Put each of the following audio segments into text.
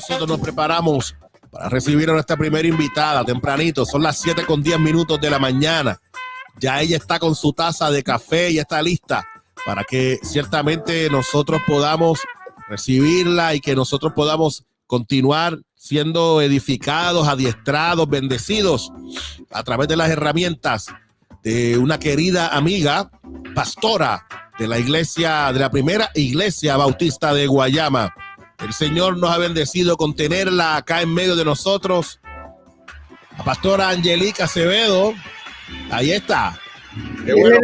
nosotros nos preparamos para recibir a nuestra primera invitada tempranito. Son las 7:10 de la mañana. Ya ella está con su taza de café y está lista para que ciertamente nosotros podamos recibirla y que nosotros podamos continuar siendo edificados, adiestrados, bendecidos a través de las herramientas de una querida amiga, pastora de la iglesia, de la primera iglesia bautista de Guayama. El Señor nos ha bendecido con tenerla acá en medio de nosotros. La pastora Angelica Acevedo. Ahí está. Qué bueno.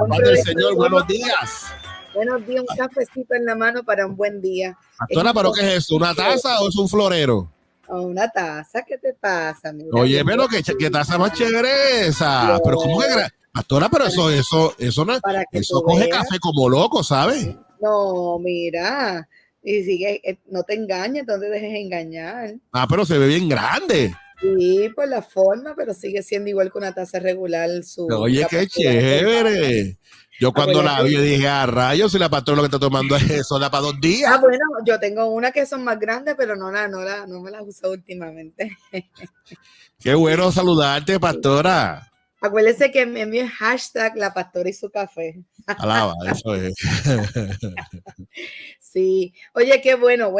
Padre del Señor, buenos días. Buenos días, un cafecito en la mano para un buen día. Pastora, ¿pero qué es eso? ¿Una taza o es un florero? Oh, una taza, ¿qué te pasa? Mira, oye, pero qué taza más chévere esa. No. Pero ¿cómo que pastora, pero eso no es, eso coge veas. Café como loco, ¿sabes? No, mira, y sigue, no te engañes, no te dejes engañar. Ah, pero se ve bien grande. Sí, por la forma, pero sigue siendo igual que una taza regular. Oye, qué chévere. Yo cuando la vi dije, rayos, si la pastora lo que está tomando es eso, da para 2 días. Ah, bueno, yo tengo una que son más grandes, pero no me las uso últimamente. Qué bueno saludarte, pastora. Acuérdese que me envíe hashtag la pastora y su café. Alaba, eso es. Sí. Oye, qué bueno,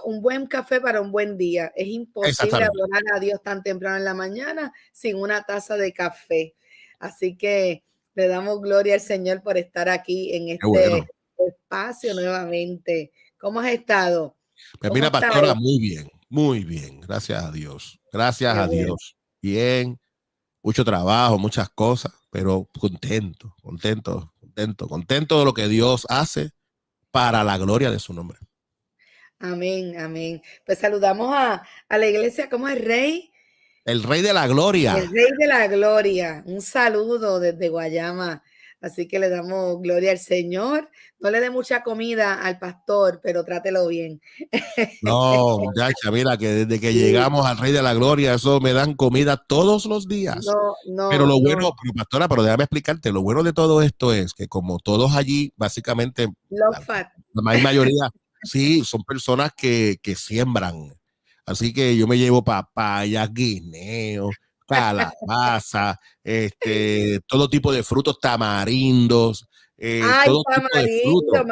un buen café para un buen día. Es imposible adorar a Dios tan temprano en la mañana sin una taza de café. Así que le damos gloria al Señor por estar aquí en este espacio nuevamente. ¿Cómo has estado? Pues mira, pastora, muy bien. Gracias a Dios. Gracias a Dios. Bien. Mucho trabajo, muchas cosas, pero contento de lo que Dios hace para la gloria de su nombre. Amén, amén. Pues saludamos a la iglesia, ¿cómo es Rey? El Rey de la Gloria. El Rey de la Gloria. Un saludo desde Guayama. Así que le damos gloria al Señor. No le dé mucha comida al pastor, pero trátelo bien. No, muchacha, mira que desde que llegamos al Rey de la Gloria, eso me dan comida todos los días. Pero lo bueno, pero pastora, pero déjame explicarte, lo bueno de todo esto es que como todos allí, básicamente, la mayoría, sí, son personas que siembran. Así que yo me llevo papaya, guineo, calabaza, todo tipo de frutos, tamarindos. Todo tamarindo,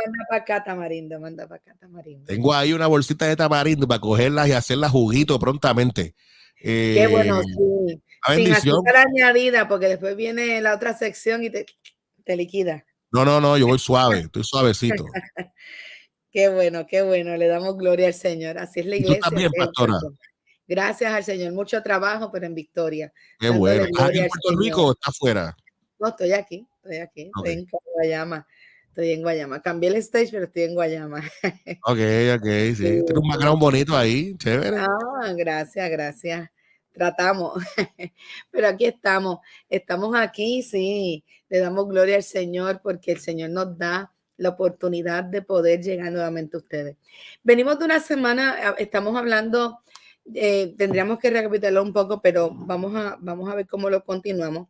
manda para acá tamarindo. Tengo ahí una bolsita de tamarindo para cogerlas y hacerlas juguito prontamente. Qué bueno, sí. Sin azúcar añadida, porque después viene la otra sección y te liquida. No, yo voy suave, estoy suavecito. Qué bueno, le damos gloria al Señor. Así es la iglesia. ¿Y tú también, pastora? Gracias al Señor, mucho trabajo, pero en victoria. Qué bueno. ¿Estás aquí en Puerto Rico o estás afuera? No, estoy aquí, Okay. estoy en Guayama. Estoy en Guayama. Cambié el stage, pero estoy en Guayama. Ok, sí. Tienes un background bonito ahí, chévere. Ah, gracias. Tratamos. Pero aquí estamos. Estamos aquí, sí. Le damos gloria al Señor porque el Señor nos da la oportunidad de poder llegar nuevamente a ustedes. Venimos de una semana, estamos hablando, tendríamos que recapitular un poco, pero vamos a ver cómo lo continuamos.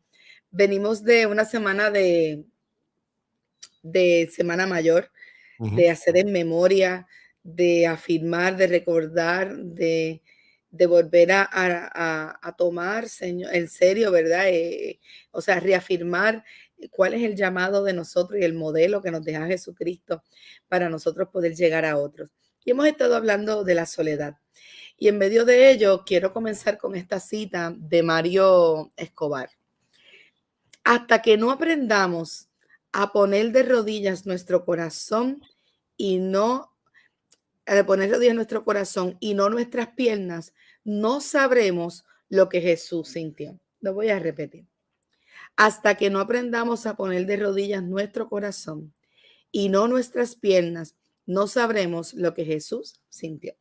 Venimos de una semana de Semana Mayor, de hacer en memoria, de afirmar, de recordar, de volver a tomar, Señor, en serio, ¿verdad? O sea, reafirmar cuál es el llamado de nosotros y el modelo que nos deja Jesucristo para nosotros poder llegar a otros. Y hemos estado hablando de la soledad. Y en medio de ello, quiero comenzar con esta cita de Mario Escobar. Hasta que no aprendamos a poner de rodillas nuestro corazón y no nuestras piernas, no sabremos lo que Jesús sintió. Lo voy a repetir. Hasta que no aprendamos a poner de rodillas nuestro corazón y no nuestras piernas, no sabremos lo que Jesús sintió.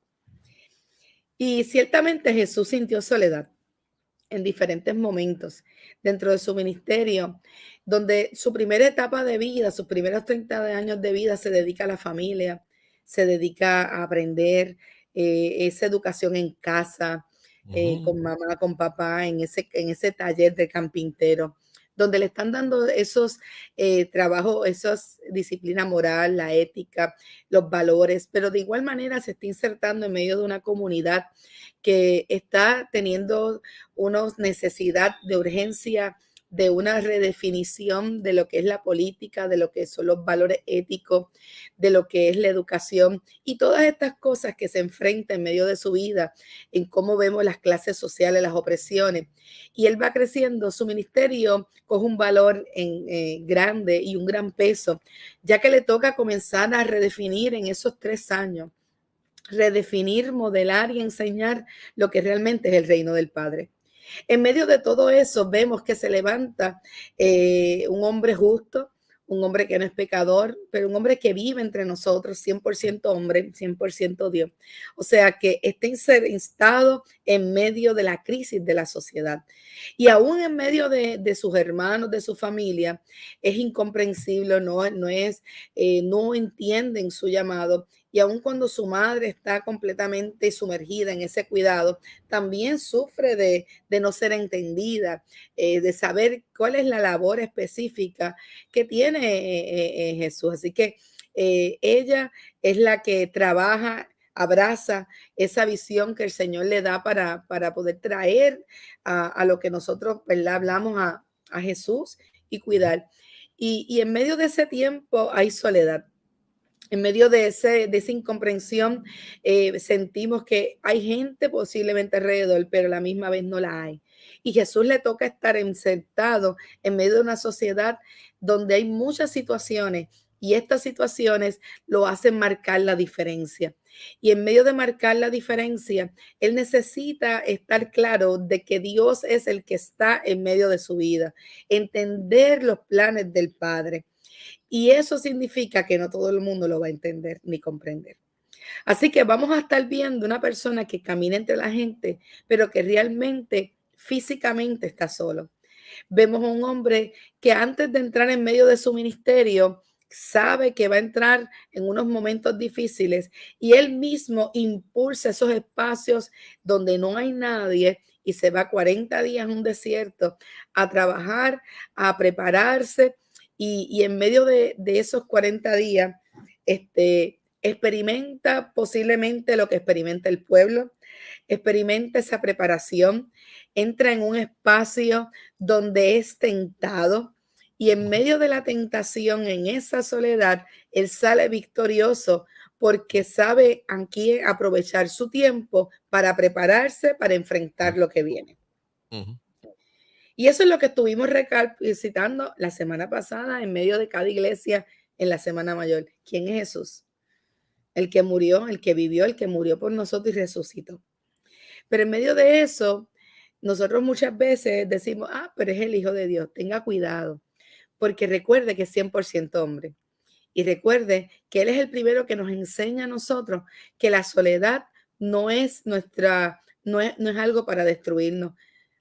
Y ciertamente Jesús sintió soledad en diferentes momentos dentro de su ministerio, donde su primera etapa de vida, sus primeros 30 años de vida se dedica a la familia, se dedica a aprender esa educación en casa, con mamá, con papá, en ese taller de carpintero, donde le están dando esos trabajos, esas disciplina moral, la ética, los valores, pero de igual manera se está insertando en medio de una comunidad que está teniendo una necesidad de urgencia de una redefinición de lo que es la política, de lo que son los valores éticos, de lo que es la educación y todas estas cosas que se enfrentan en medio de su vida, en cómo vemos las clases sociales, las opresiones. Y él va creciendo, su ministerio coge un valor grande y un gran peso, ya que le toca comenzar a redefinir en esos 3 años, redefinir, modelar y enseñar lo que realmente es el reino del Padre. En medio de todo eso vemos que se levanta un hombre justo, un hombre que no es pecador, pero un hombre que vive entre nosotros, 100% hombre, 100% Dios. O sea, que está instado en medio de la crisis de la sociedad. Y aún en medio de sus hermanos, de su familia, es incomprensible, no entienden su llamado. Y aun cuando su madre está completamente sumergida en ese cuidado, también sufre de no ser entendida, de saber cuál es la labor específica que tiene Jesús. Así que ella es la que trabaja, abraza esa visión que el Señor le da para poder traer a lo que nosotros, ¿verdad?, hablamos a Jesús y cuidar. Y en medio de ese tiempo hay soledad. En medio de esa incomprensión, sentimos que hay gente posiblemente alrededor, pero a la misma vez no la hay. Y Jesús le toca estar insertado en medio de una sociedad donde hay muchas situaciones y estas situaciones lo hacen marcar la diferencia. Y en medio de marcar la diferencia, él necesita estar claro de que Dios es el que está en medio de su vida, entender los planes del Padre. Y eso significa que no todo el mundo lo va a entender ni comprender. Así que vamos a estar viendo una persona que camina entre la gente, pero que realmente físicamente está solo. Vemos a un hombre que antes de entrar en medio de su ministerio, sabe que va a entrar en unos momentos difíciles y él mismo impulsa esos espacios donde no hay nadie y se va 40 días en un desierto a trabajar, a prepararse y en medio de esos 40 días, experimenta posiblemente lo que experimenta el pueblo, experimenta esa preparación, entra en un espacio donde es tentado y en medio de la tentación, en esa soledad, él sale victorioso porque sabe aquí aprovechar su tiempo para prepararse, para enfrentar lo que viene. Y eso es lo que estuvimos recapitulando la semana pasada en medio de cada iglesia en la Semana Mayor. ¿Quién es Jesús? El que murió, el que vivió, el que murió por nosotros y resucitó. Pero en medio de eso, nosotros muchas veces decimos, pero es el Hijo de Dios, tenga cuidado, porque recuerde que es 100% hombre. Y recuerde que Él es el primero que nos enseña a nosotros que la soledad no es no es algo para destruirnos,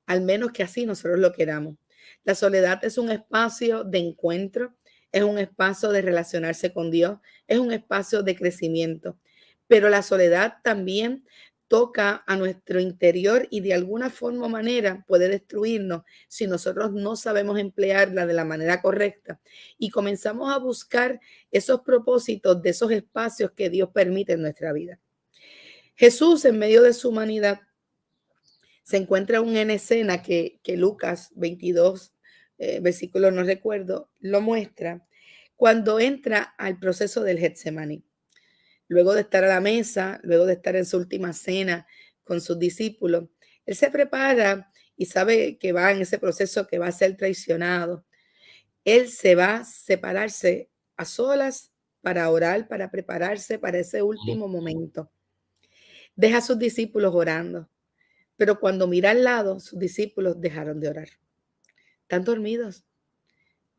al menos que así nosotros lo queramos. La soledad es un espacio de encuentro, es un espacio de relacionarse con Dios, es un espacio de crecimiento. Pero la soledad también toca a nuestro interior y de alguna forma o manera puede destruirnos si nosotros no sabemos emplearla de la manera correcta y comenzamos a buscar esos propósitos de esos espacios que Dios permite en nuestra vida. Jesús, en medio de su humanidad, se encuentra una escena que Lucas 22, versículo no recuerdo, lo muestra cuando entra al proceso del Getsemaní. Luego de estar a la mesa, luego de estar en su última cena con sus discípulos, él se prepara y sabe que va en ese proceso, que va a ser traicionado. Él se va a separarse a solas para orar, para prepararse para ese último momento. Deja a sus discípulos orando, pero cuando mira al lado, sus discípulos dejaron de orar. Están dormidos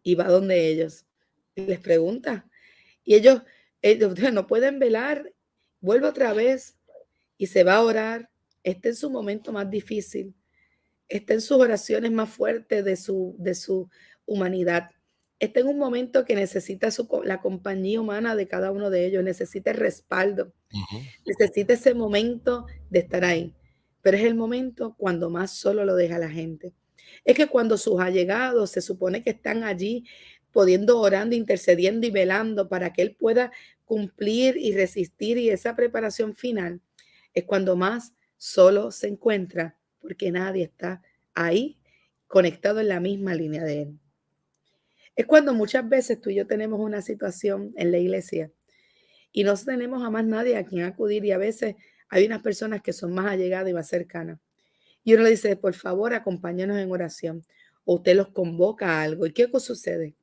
y va donde ellos y les pregunta. Y ellos no pueden velar, vuelve otra vez y se va a orar. Está en su momento más difícil, está en sus oraciones más fuertes de su humanidad. Está en un momento que necesita la compañía humana de cada uno de ellos, necesita el respaldo, necesita ese momento de estar ahí. Pero es el momento cuando más solo lo deja la gente. Es que cuando sus allegados se supone que están allí pudiendo, orando, intercediendo y velando para que él pueda cumplir y resistir, y esa preparación final es cuando más solo se encuentra, porque nadie está ahí conectado en la misma línea de él. Es cuando muchas veces tú y yo tenemos una situación en la iglesia y no tenemos a más nadie a quien acudir, y a veces hay unas personas que son más allegadas y más cercanas. Y uno le dice, por favor, acompáñanos en oración. O usted los convoca a algo. ¿Y qué sucede?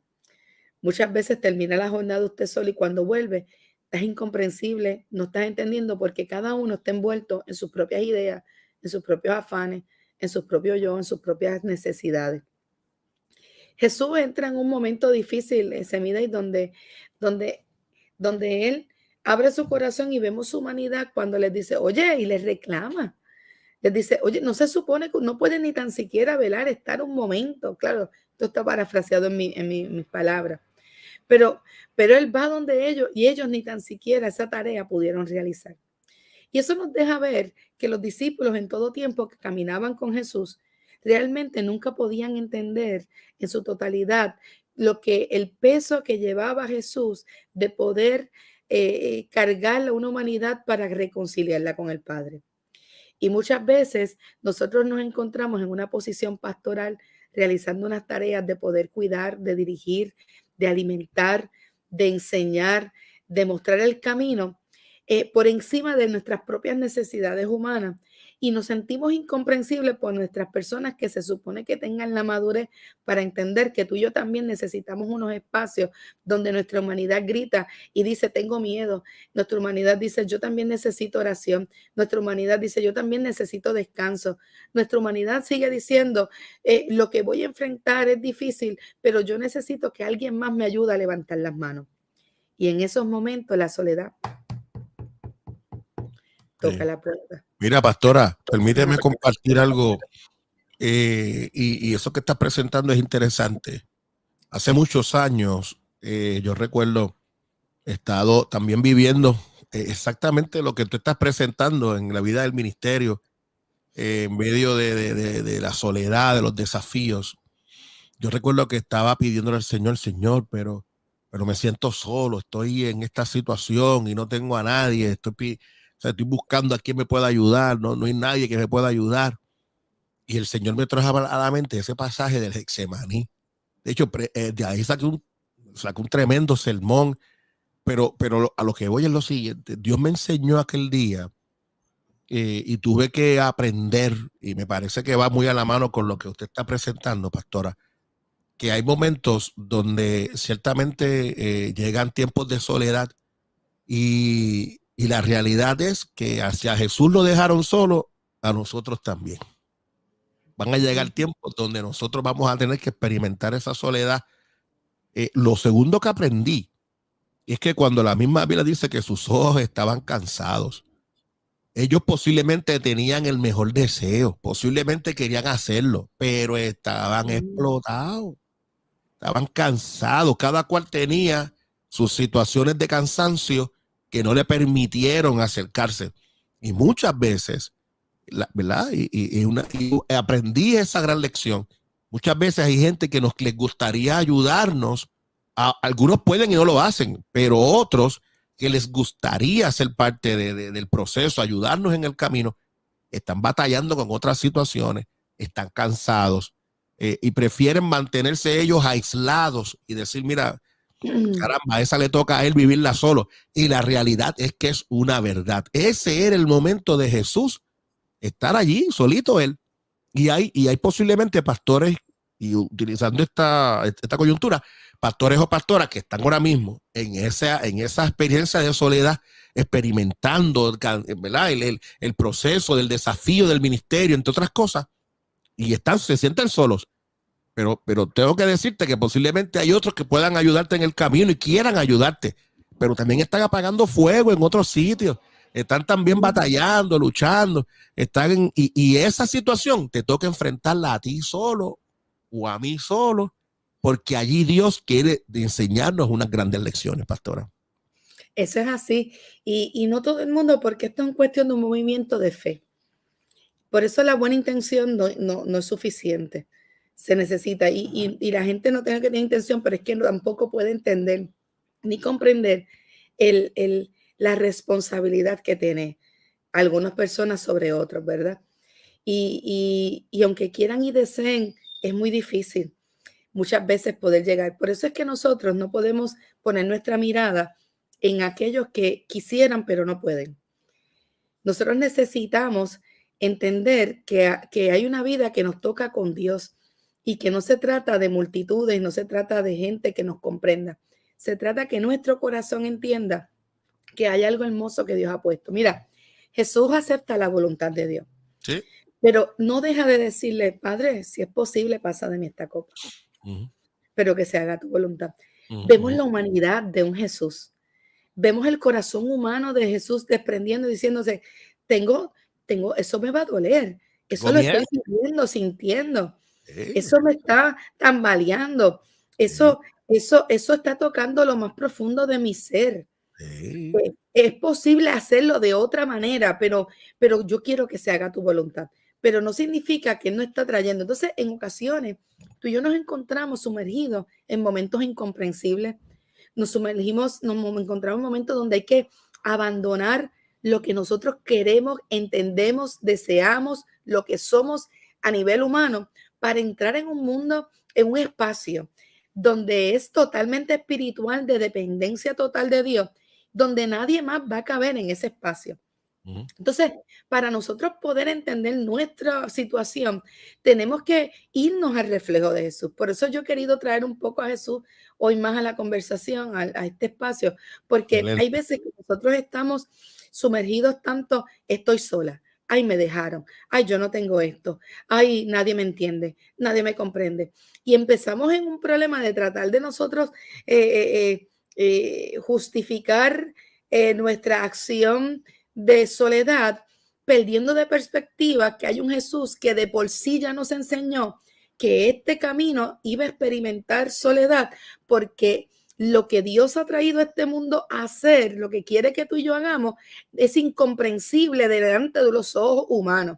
Muchas veces termina la jornada usted solo, y cuando vuelve, es incomprensible, no estás entendiendo porque cada uno está envuelto en sus propias ideas, en sus propios afanes, en sus propios yo, en sus propias necesidades. Jesús entra en un momento difícil, Semiday, donde, donde Él abre su corazón y vemos su humanidad cuando les dice, oye, y les reclama. Les dice, oye, no se supone que no pueden ni tan siquiera velar, estar un momento. Claro, esto está parafraseado mis palabras. Pero él va donde ellos, y ellos ni tan siquiera esa tarea pudieron realizar. Y eso nos deja ver que los discípulos en todo tiempo que caminaban con Jesús realmente nunca podían entender en su totalidad lo que el peso que llevaba Jesús de poder cargar a una humanidad para reconciliarla con el Padre. Y muchas veces nosotros nos encontramos en una posición pastoral realizando unas tareas de poder cuidar, de dirigir, de alimentar, de enseñar, de mostrar el camino por encima de nuestras propias necesidades humanas, y nos sentimos incomprensibles por nuestras personas que se supone que tengan la madurez para entender que tú y yo también necesitamos unos espacios donde nuestra humanidad grita y dice, tengo miedo. Nuestra humanidad dice, yo también necesito oración. Nuestra humanidad dice, yo también necesito descanso. Nuestra humanidad sigue diciendo, lo que voy a enfrentar es difícil, pero yo necesito que alguien más me ayude a levantar las manos. Y en esos momentos la soledad toca la puerta. Mira, pastora, permíteme compartir algo, y eso que estás presentando es interesante. Hace muchos años, yo recuerdo, he estado también viviendo exactamente lo que tú estás presentando en la vida del ministerio, en medio de la soledad, de los desafíos. Yo recuerdo que estaba pidiéndole al Señor, Señor, pero me siento solo, estoy en esta situación y no tengo a nadie, o sea, estoy buscando a quien me pueda ayudar, no hay nadie que me pueda ayudar. Y el Señor me trajo a la mente ese pasaje del Getsemaní. De hecho, de ahí saqué un tremendo sermón, pero a lo que voy es lo siguiente. Dios me enseñó aquel día, y tuve que aprender, y me parece que va muy a la mano con lo que usted está presentando, pastora, que hay momentos donde ciertamente llegan tiempos de soledad, y la realidad es que hacia Jesús lo dejaron solo, a nosotros también. Van a llegar tiempos donde nosotros vamos a tener que experimentar esa soledad. Lo segundo que aprendí es que cuando la misma Biblia dice que sus ojos estaban cansados, ellos posiblemente tenían el mejor deseo, posiblemente querían hacerlo, pero estaban explotados, estaban cansados. Cada cual tenía sus situaciones de cansancio que no le permitieron acercarse. Y muchas veces, ¿verdad? Y aprendí esa gran lección. Muchas veces hay gente que les gustaría ayudarnos. Algunos pueden y no lo hacen, pero otros que les gustaría ser parte del proceso, ayudarnos en el camino, están batallando con otras situaciones, están cansados, y prefieren mantenerse ellos aislados y decir, mira, caramba, a esa le toca a él vivirla solo. Y la realidad es que es una verdad. Ese era el momento de Jesús, estar allí solito él. Y hay posiblemente pastores, y utilizando esta coyuntura, pastores o pastoras que están ahora mismo en esa experiencia de soledad, experimentando, ¿verdad? El proceso del desafío del ministerio, entre otras cosas, y se sienten solos. Pero tengo que decirte que posiblemente hay otros que puedan ayudarte en el camino y quieran ayudarte, pero también están apagando fuego en otros sitios, están también batallando, luchando, y esa situación te toca enfrentarla a ti solo o a mí solo, porque allí Dios quiere enseñarnos unas grandes lecciones, pastora. Eso es así. Y no todo el mundo, porque esto es cuestión de un movimiento de fe. Por eso la buena intención no es suficiente. se necesita. Y la gente no tiene que tener intención, pero es que tampoco puede entender ni comprender la responsabilidad que tiene algunas personas sobre otras, ¿verdad? Y aunque quieran y deseen, es muy difícil muchas veces poder llegar. Por eso es que nosotros no podemos poner nuestra mirada en aquellos que quisieran, pero no pueden. Nosotros necesitamos entender que hay una vida que nos toca con Dios y que no se trata de multitudes, no se trata de gente que nos comprenda. Se trata que nuestro corazón entienda que hay algo hermoso que Dios ha puesto. Mira, Jesús acepta la voluntad de Dios, Sí. pero no deja de decirle, Padre, si es posible, pasa de mí esta copa, pero que se haga tu voluntad. Vemos la humanidad de un Jesús. Vemos el corazón humano de Jesús desprendiendo y diciéndose, tengo, eso me va a doler. Eso lo estoy viviendo, sintiendo. Eso me está tambaleando. Eso está tocando lo más profundo de mi ser. Es posible hacerlo de otra manera, pero yo quiero que se haga tu voluntad. Pero no significa que Él no está trayendo. Entonces, en ocasiones, tú y yo nos encontramos sumergidos en momentos incomprensibles. Nos encontramos en momentos donde hay que abandonar lo que nosotros queremos, entendemos, deseamos, lo que somos a nivel humano, para entrar en un mundo, en un espacio donde es totalmente espiritual, de dependencia total de Dios, donde nadie más va a caber en ese espacio. Entonces, para nosotros poder entender nuestra situación, tenemos que irnos al reflejo de Jesús. Por eso yo he querido traer un poco a Jesús hoy más a la conversación, a este espacio, porque hay veces que nosotros estamos sumergidos tanto, estoy sola, ay, me dejaron, ay, yo no tengo esto, ay, nadie me entiende, nadie me comprende. Y empezamos en un problema de tratar de nosotros justificar nuestra acción de soledad, perdiendo de perspectiva que hay un Jesús que de por sí ya nos enseñó que este camino iba a experimentar soledad, porque lo que Dios ha traído a este mundo a hacer, lo que quiere que tú y yo hagamos, es incomprensible delante de los ojos humanos.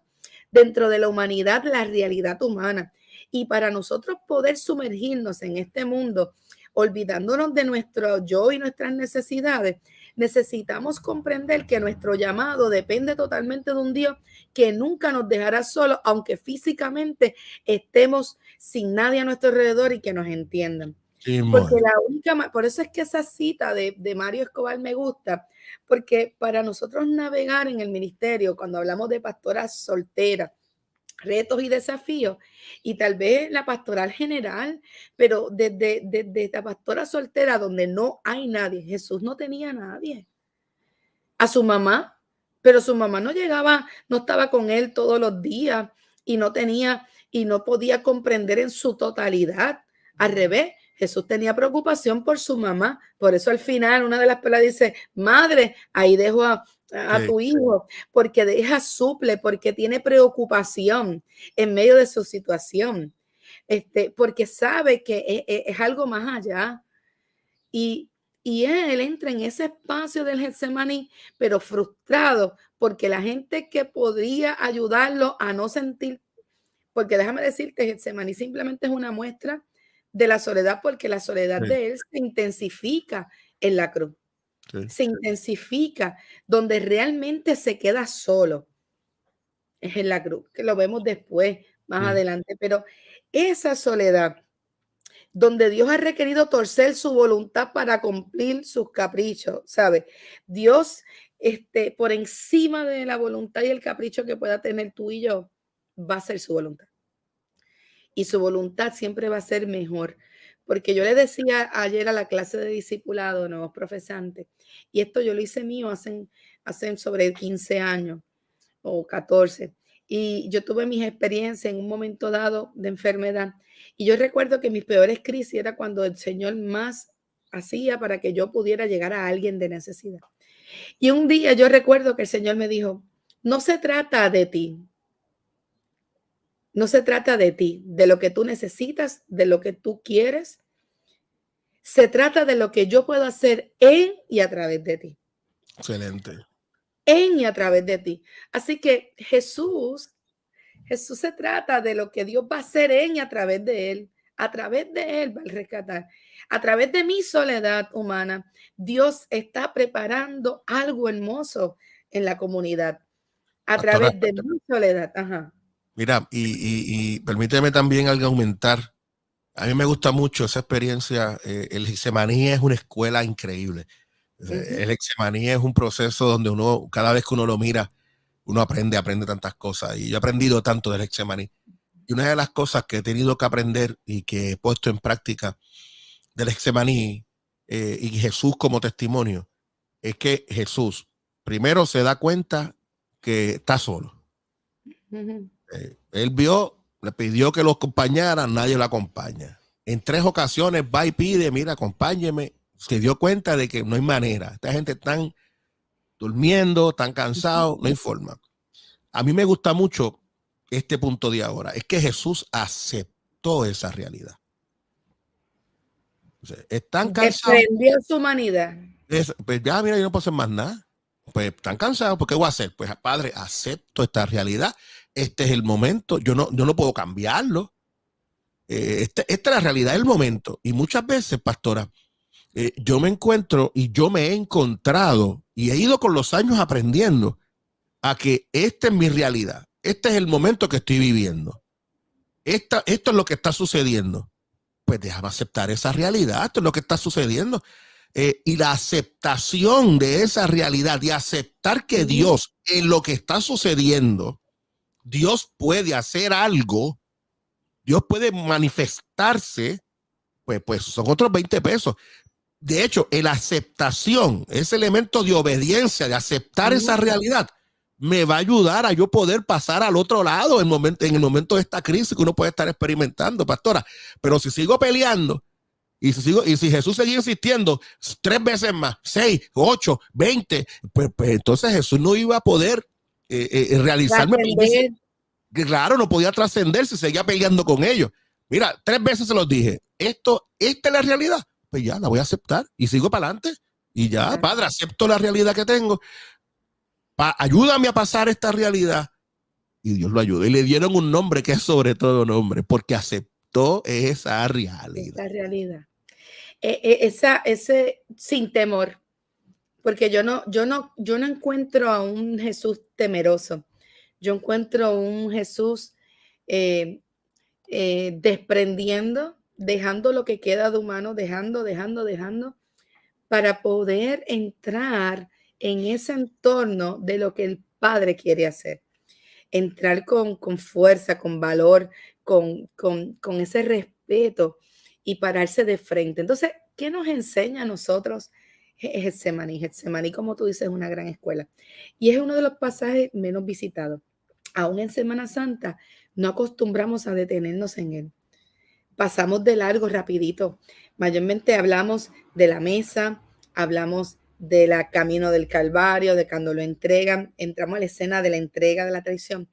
Dentro de la humanidad, la realidad humana. Y para nosotros poder sumergirnos en este mundo, olvidándonos de nuestro yo y nuestras necesidades, necesitamos comprender que nuestro llamado depende totalmente de un Dios que nunca nos dejará solos, aunque físicamente estemos sin nadie a nuestro alrededor y que nos entiendan. Sí, porque por eso es que esa cita de Mario Escobar me gusta, porque para nosotros navegar en el ministerio, cuando hablamos de pastoras solteras, retos y desafíos, y tal vez la pastoral general, pero desde esta pastora soltera donde no hay nadie, Jesús no tenía nadie. A su mamá, pero su mamá no llegaba, no estaba con él todos los días y no podía comprender en su totalidad. Al revés, Jesús tenía preocupación por su mamá, por eso al final una de las pelas dice, madre, ahí dejo a tu hijo, porque deja suple, porque tiene preocupación en medio de su situación, porque sabe que es algo más allá. Y él entra en ese espacio del Getsemaní, pero frustrado, porque la gente que podría ayudarlo a no sentir, porque déjame decirte, Getsemaní simplemente es una muestra de la soledad, porque la soledad de él se intensifica en la cruz. Se intensifica, donde realmente se queda solo. Es en la cruz, que lo vemos después, más adelante. Pero esa soledad, donde Dios ha requerido torcer su voluntad para cumplir sus caprichos, ¿sabes? Dios, por encima de la voluntad y el capricho que pueda tener tú y yo, va a ser su voluntad. Y su voluntad siempre va a ser mejor. Porque yo le decía ayer a la clase de discipulado, nuevos profesantes, y esto yo lo hice mío hace sobre 15 años o 14. Y yo tuve mis experiencias en un momento dado de enfermedad. Y yo recuerdo que mis peores crisis era cuando el Señor más hacía para que yo pudiera llegar a alguien de necesidad. Y un día yo recuerdo que el Señor me dijo, no se trata de ti. No se trata de ti, de lo que tú necesitas, de lo que tú quieres. Se trata de lo que yo puedo hacer en y a través de ti. Excelente. En y a través de ti. Así que Jesús Jesús se trata de lo que Dios va a hacer en y a través de él. A través de él va a rescatar. A través de mi soledad humana, Dios está preparando algo hermoso en la comunidad. A Pastora, través de mi soledad. Ajá. mira, y permíteme también algo aumentar. A mí me gusta mucho esa experiencia. El Getsemaní es una escuela increíble. El Getsemaní es un proceso donde uno, cada vez que uno lo mira, uno aprende tantas cosas. Y yo he aprendido tanto del Getsemaní. Y una de las cosas que he tenido que aprender y que he puesto en práctica del Getsemaní y Jesús como testimonio es que Jesús primero se da cuenta que está solo. Él vio, le pidió que lo acompañara, nadie lo acompaña. En 3 ocasiones va y pide, mira, acompáñeme. Se dio cuenta de que no hay manera. Esta gente están durmiendo, están cansados, no hay forma. A mí me gusta mucho este punto de ahora. Es que Jesús aceptó esa realidad. O sea, están cansados. Desprendió su humanidad. Pues ya, mira, yo no puedo hacer más nada. Pues están cansados, ¿por qué voy a hacer? Pues, Padre, acepto esta realidad. Este es el momento. Yo no puedo cambiarlo. Esta es la realidad del momento. Y muchas veces, pastora, yo me encuentro y yo me he encontrado y he ido con los años aprendiendo a que esta es mi realidad. Este es el momento que estoy viviendo. Esto es lo que está sucediendo. Pues déjame aceptar esa realidad. Esto es lo que está sucediendo. Y la aceptación de esa realidad, de aceptar que Dios, en lo que está sucediendo, Dios puede hacer algo, Dios puede manifestarse, pues son otros 20 pesos. De hecho, la aceptación, ese elemento de obediencia, de aceptar esa realidad, me va a ayudar a yo poder pasar al otro lado en el momento de esta crisis que uno puede estar experimentando, pastora. Pero si sigo peleando, y si Jesús seguía insistiendo 3 veces más, 6, 8, 20, pues entonces Jesús no iba a poder realizarme. Claro, no podía trascender si seguía peleando con ellos. Mira, 3 veces se los dije. Esta es la realidad. Pues ya la voy a aceptar y sigo para adelante. Y ya, Padre, acepto la realidad que tengo. Ayúdame a pasar esta realidad. Y Dios lo ayudó. Y le dieron un nombre que es sobre todo nombre, porque aceptó esa realidad. Esa realidad. Ese sin temor. Porque yo no encuentro a un Jesús temeroso. Yo encuentro un Jesús desprendiendo, dejando lo que queda de humano, dejando, para poder entrar en ese entorno de lo que el Padre quiere hacer. Entrar con fuerza, con valor, con ese respeto y pararse de frente. Entonces, ¿qué nos enseña a nosotros Getsemaní? Getsemaní, como tú dices, es una gran escuela. Y es uno de los pasajes menos visitados. Aún en Semana Santa no acostumbramos a detenernos en él. Pasamos de largo rapidito. Mayormente hablamos de la mesa, hablamos del camino del Calvario, de cuando lo entregan, entramos a la escena de la entrega de la traición,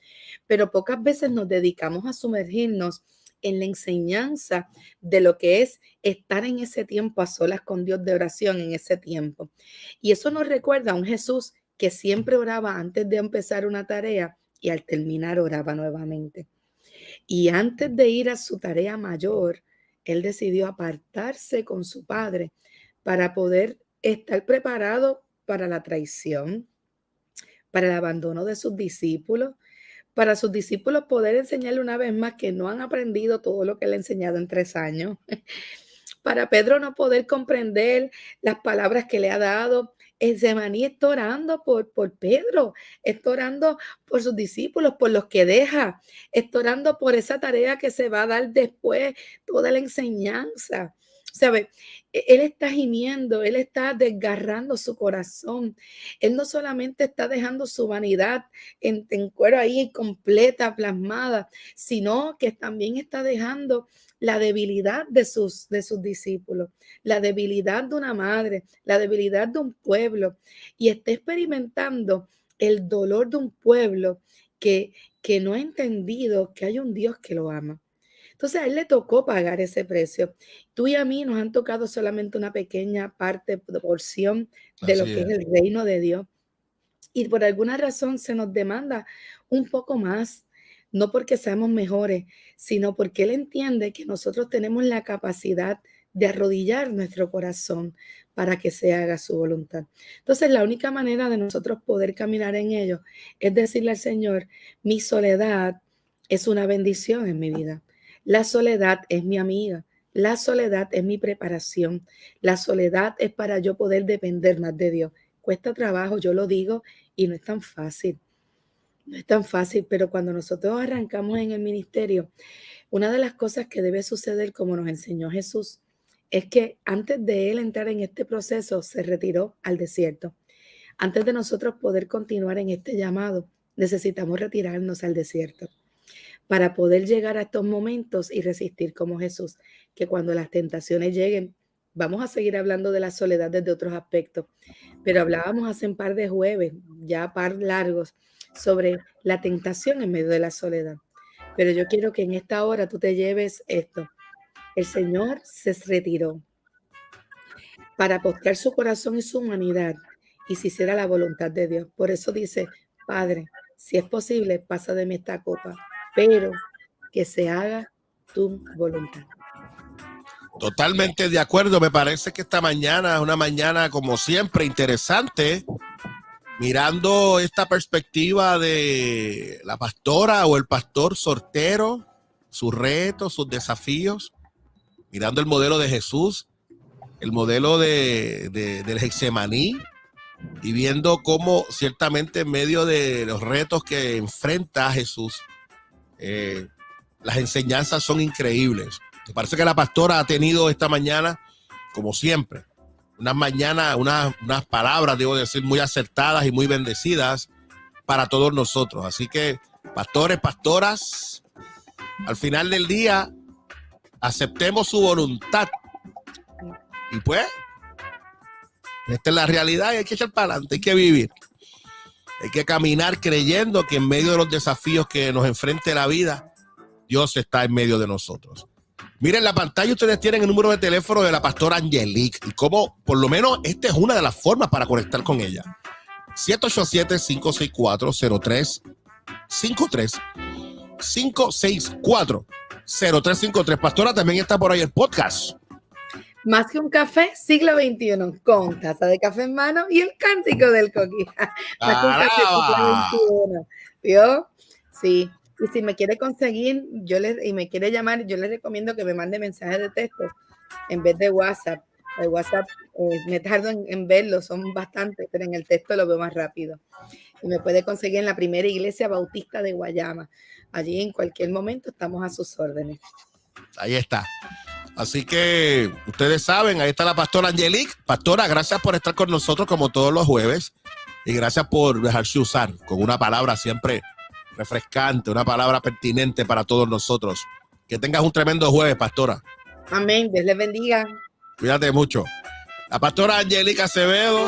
pero pocas veces nos dedicamos a sumergirnos en la enseñanza de lo que es estar en ese tiempo a solas con Dios, de oración en ese tiempo. Y eso nos recuerda a un Jesús que siempre oraba antes de empezar una tarea y al terminar oraba nuevamente. Y antes de ir a su tarea mayor, él decidió apartarse con su padre para poder estar preparado para la traición, para el abandono de sus discípulos, para sus discípulos poder enseñarle una vez más que no han aprendido todo lo que él ha enseñado en 3 años, para Pedro no poder comprender las palabras que le ha dado. Getsemaní está orando por Pedro, está orando por sus discípulos, por los que deja, está orando por esa tarea que se va a dar después, toda la enseñanza. ¿Sabe? Él está gimiendo, él está desgarrando su corazón. Él no solamente está dejando su vanidad en cuero ahí completa, plasmada, sino que también está dejando la debilidad de sus discípulos, la debilidad de una madre, la debilidad de un pueblo, y está experimentando el dolor de un pueblo que no ha entendido que hay un Dios que lo ama. Entonces a él le tocó pagar ese precio. Tú y a mí nos han tocado solamente una pequeña parte, porción de lo que es el reino de Dios. Y por alguna razón se nos demanda un poco más. no porque seamos mejores, sino porque Él entiende que nosotros tenemos la capacidad de arrodillar nuestro corazón para que se haga su voluntad. Entonces, la única manera de nosotros poder caminar en ello es decirle al Señor, mi soledad es una bendición en mi vida. La soledad es mi amiga. La soledad es mi preparación. La soledad es para yo poder depender más de Dios. Cuesta trabajo, yo lo digo, y no es tan fácil. No es tan fácil, pero cuando nosotros arrancamos en el ministerio, una de las cosas que debe suceder, como nos enseñó Jesús, es que antes de Él entrar en este proceso, se retiró al desierto. Antes de nosotros poder continuar en este llamado, necesitamos retirarnos al desierto para poder llegar a estos momentos y resistir como Jesús, que cuando las tentaciones lleguen, vamos a seguir hablando de la soledad desde otros aspectos, pero hablábamos hace un par de jueves, ya par largos, sobre la tentación en medio de la soledad. Pero yo quiero que en esta hora tú te lleves esto. El Señor se retiró para postrar su corazón y su humanidad y se hiciera la voluntad de Dios. Por eso dice, Padre, si es posible, pasa de mí esta copa, pero que se haga tu voluntad. Totalmente de acuerdo. Me parece que esta mañana es una mañana, como siempre, interesante, mirando esta perspectiva de la pastora o el pastor soltero, sus retos, sus desafíos, mirando el modelo de Jesús, el modelo del Getsemaní, y viendo cómo ciertamente en medio de los retos que enfrenta Jesús, las enseñanzas son increíbles. Me parece que la pastora ha tenido esta mañana, como siempre, unas palabras, debo decir, muy acertadas y muy bendecidas para todos nosotros. Así que, pastores, pastoras, al final del día, aceptemos su voluntad. Y pues, esta es la realidad y hay que echar para adelante, hay que vivir. Hay que caminar creyendo que en medio de los desafíos que nos enfrente la vida, Dios está en medio de nosotros. Miren, en la pantalla ustedes tienen el número de teléfono de la pastora Angelique y cómo, por lo menos, esta es una de las formas para conectar con ella. 787-564-0353. 564-0353. Pastora, también está por ahí el podcast. Más que un café, siglo XXI, con taza de café en mano y el cántico del coquí. Más que un café, siglo XXI. ¿Vio? Sí. Y si me quiere conseguir y me quiere llamar, yo le recomiendo que me mande mensajes de texto en vez de WhatsApp. El WhatsApp me tardo en verlo, son bastantes, pero en el texto lo veo más rápido. Y me puede conseguir en la primera iglesia bautista de Guayama. Allí en cualquier momento estamos a sus órdenes. Ahí está. Así que ustedes saben, ahí está la pastora Angelique. Pastora, gracias por estar con nosotros como todos los jueves y gracias por dejarse usar con una palabra siempre refrescante, una palabra pertinente para todos nosotros. Que tengas un tremendo jueves, pastora. Amén, Dios les bendiga. Cuídate mucho. La pastora Angelique Acevedo.